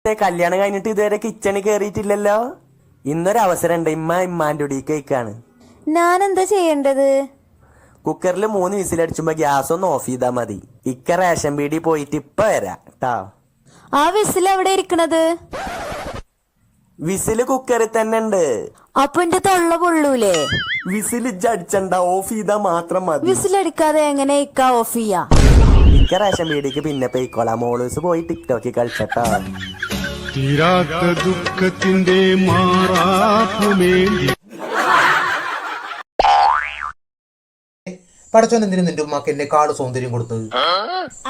കല്യാണം കഴിഞ്ഞിട്ട് ഇതുവരെ കിച്ചണിൽ കേറിയിട്ടില്ലല്ലോ. ഇന്നൊരവസരം ഉണ്ട്. ഇമ്മാന്റെ ഒടിക്ക് കഴിക്കാണ്. ഞാൻ എന്താ ചെയ്യേണ്ടത്? കുക്കറിൽ 3 വിസിലടിച്ചുമ്പോ ഗ്യാസ് ഒന്ന് ഓഫ് ചെയ്താ മതി. ഇക്ക റേഷൻ പീടി പോയിട്ട് ഇപ്പൊ വരാം ട്ടാ. ആ വിസിൽ എവിടെ ഇരിക്കണത്? വിസില് കുക്കറിൽ തന്നെ ഉണ്ട്. അപ്പൊ എന്റെ തൊള്ള പൊള്ളൂലേ? വിസിൽ അടിച്ചണ്ട, ഓഫ് ചെയ്താ മാത്രം മതി. വിസിലടിക്കാതെ എങ്ങനെ ഇക്ക ഓഫ് ചെയ്യാ? ഇക്ക റേഷൻ പീടിക്ക് പിന്നെ പോയിക്കോളാം. മോളൂസ് പോയി ടിക്ടോക്കിൽ കളിച്ചട്ടാ. തീരാത്ത ദുഃഖത്തിന്റെ മാറാപ്പുമേന്തി പടച്ചോൻ എന്തിനു നിന്റെ ഉമ്മാക്ക് എന്നെ കാട് സൗന്ദര്യം കൊടുത്തത്?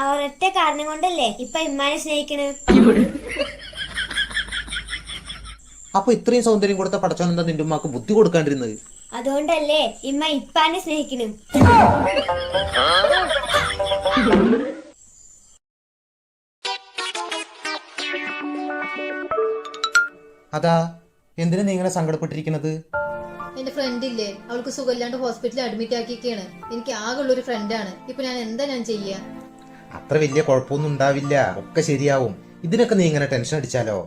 അവരൊറ്റ കാരണം കൊണ്ടല്ലേ ഇപ്പൊ ഇമ്മാനെ സ്നേഹിക്കണ്. അപ്പൊ ഇത്രയും സൗന്ദര്യം കൊടുത്ത പടച്ചോൻ എന്താ നിന്റെ ഉമ്മാക്ക് ബുദ്ധി കൊടുക്കാണ്ടിരുന്നത്? അതുകൊണ്ടല്ലേ ഇമ്മ ഇപ്പാനെ സ്നേഹിക്കണ്. അതാ എന്തിനാ നീ ഇങ്ങനെ സങ്കടപ്പെട്ടിരിക്കുന്നത്? എന്റെ ഫ്രണ്ട് ഇല്ലേ, അവൾക്ക് സുഖമില്ലാണ്ട് ഹോസ്പിറ്റലിൽ അഡ്മിറ്റ് ആക്കിയൊക്കെയാണ്. എനിക്ക് ആകെയുള്ള ഒരു ഫ്രണ്ടാണ്. ഇപ്പൊ ഞാൻ ചെയ്യാ? അത്ര വലിയ കുഴപ്പമൊന്നും ഉണ്ടാവില്ല, ഒക്കെ ശരിയാവും. ഇതിനൊക്കെ നീ ഇങ്ങനെ ടെൻഷൻ അടിച്ചാലോ?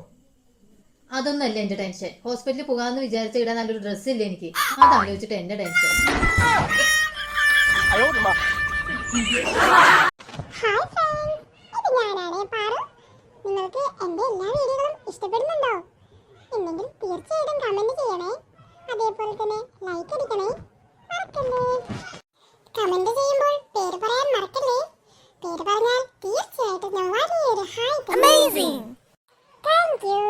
അതൊന്നല്ല എന്റെ ടെൻഷൻ. ഹോസ്പിറ്റലിൽ പോകാന്ന് വിചാരിച്ച ഇടാൻ നല്ലൊരു ഡ്രസ്സ് ഇല്ല എനിക്ക്. അതാലോചിച്ചിട്ട് എന്റെ ടെൻഷൻ. നിങ്ങൾക്ക് എന്റെ എല്ലാ വീഡിയോകളും ഇഷ്ടപ്പെടുന്നുണ്ടോ? എന്നെങ്കിൽ തീർച്ചയായിട്ടും കമന്റ് ചെയ്യണേ. അതേപോലെ തന്നെ ലൈക്ക് അടിക്കണേ, മറക്കല്ലേ. കമന്റ് ചെയ്യുമ്പോൾ പേര് പറയാൻ മറക്കല്ലേ. പേര് പറഞ്ഞാൽ തീർച്ചയായിട്ടും ഞാൻ വലിയൊരു ഹായ്. Thank you.